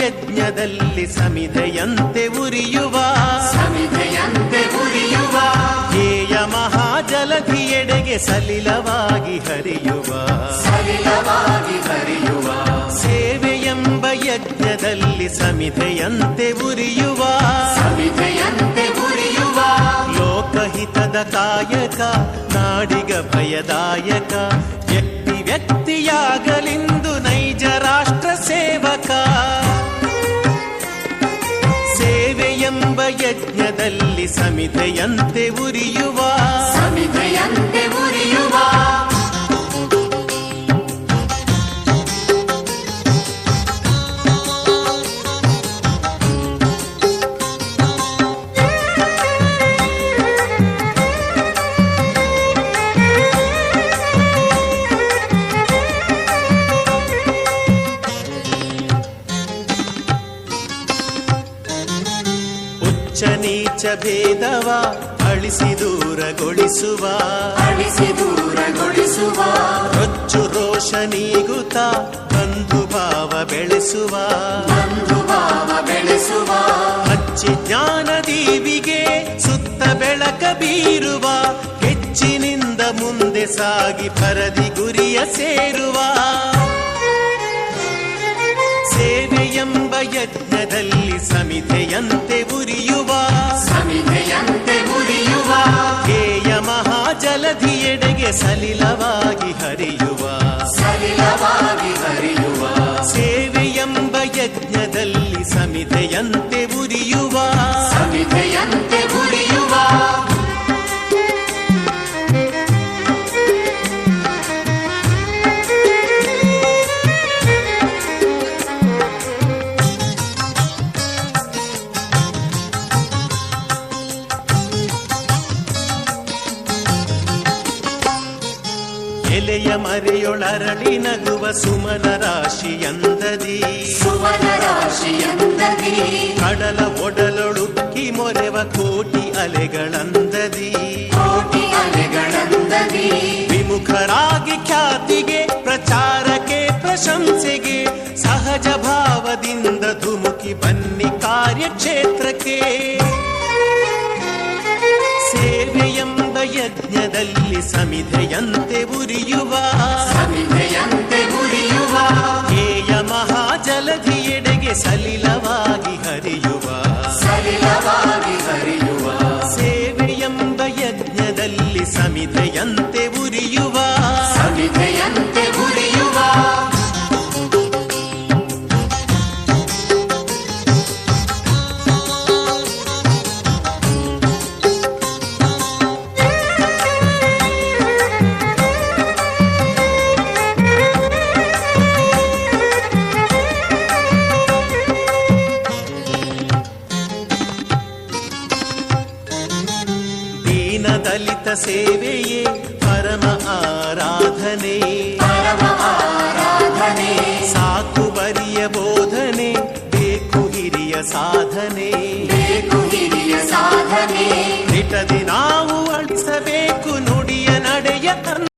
ಯಜ್ಞದಲ್ಲಿ ಸಮಿಧೆಯಂತೆ ಉರಿಯುವ ಧ್ಯೇಯ ಮಹಾಜಲಧಿಯೆಡೆಗೆ ಸಲಿಲವಾಗಿ ಹರಿಯುವ ಸೇವೆಯೆಂಬ ಯಜ್ಞದಲ್ಲಿ ಸಮಿಧೆಯಂತೆ ಉರಿಯುವ ಲೋಕಹಿತದ ಕಾಯಕ ನಾಡಿಗ ಭಯದಾಯಕ ವ್ಯಕ್ತಿ ವ್ಯಕ್ತಿಯಾಗಲಿಂದು ನೈಜ ರಾಷ್ಟ್ರ ಸೇವಕ ಸೇವೆಯೆಂಬ ಯಜ್ಞದಲ್ಲಿ ಸಮಿಧೆಯಂತೆ ಉರಿಯುವ ನೀಚ ಭೇದವ ಅಳಿಸಿ ದೂರಗೊಳಿಸುವ ರೊಚ್ಚು ರೋಷ ನೀಗುತ್ತ ಬಂಧು ಭಾವ ಬೆಳೆಸುವ ಹಚ್ಚಿ ಜ್ಞಾನ ದೀವಿಗೆ ಸುತ್ತ ಬೆಳಕ ಬೀರುವ ಹೆಚ್ಚಿನಿಂದ ಮುಂದೆ ಸಾಗಿ ಪರದಿ ಗುರಿಯ ಸೇರುವ ಸೇವೆಯೆಂಬ ಯಜ್ಞದಲ್ಲಿ ಸಮಿಧೆಯಂತೆ ಉರಿಯುವ ಧ್ಯೇಯ ಮಹಾಜಲಧಿಯೆಡೆಗೆ ಸಲಿಲವಾಗಿ ಹರಿಯುವ ಸೇವೆಯೆಂಬ ಯಜ್ಞದಲ್ಲಿ ಸಮಿಧೆಯಂತೆ ಉರಿಯುವ ಎಲೆಯ ಮರೆಯೊಳರಳಿ ನಗುವ ಸುಮನ ರಾಶಿಯಂದದಿ ಕಡಲ ಒಡಲೊಳುಕ್ಕಿ ಮೊರೆವ ಕೋಟಿ ಅಲೆಗಳಂದದಿ ವಿಮುಖರಾಗಿ ಖ್ಯಾತಿಗೆ ಪ್ರಚಾರಕ್ಕೆ ಪ್ರಶಂಸೆಗೆ ಸಹಜ ಭಾವದಿಂದ ಧುಮುಕಿ ಬನ್ನಿ ಕಾರ್ಯಕ್ಷೇತ್ರಕ್ಕೆ ಸೇವೆಯೆಂಬ ಯಜ್ಞದಲ್ಲಿ ಸಮಿಧೆಯಂತೆ ಉರಿಯುವ ಧ್ಯೇಯ ಮಹಾಜಲಧಿಯೆಡೆಗೆ ಸಲಿಲವಾಗಿ ಹರಿಯುವ ಸೇವೆಯೆಂಬ ಯಜ್ಞದಲ್ಲಿ ಸಮಿಧೆಯಂತೆ ಉರಿಯುವ ದಲಿತ ಸೇವೆಯೇ ಪರಮ ಆರಾಧನೆ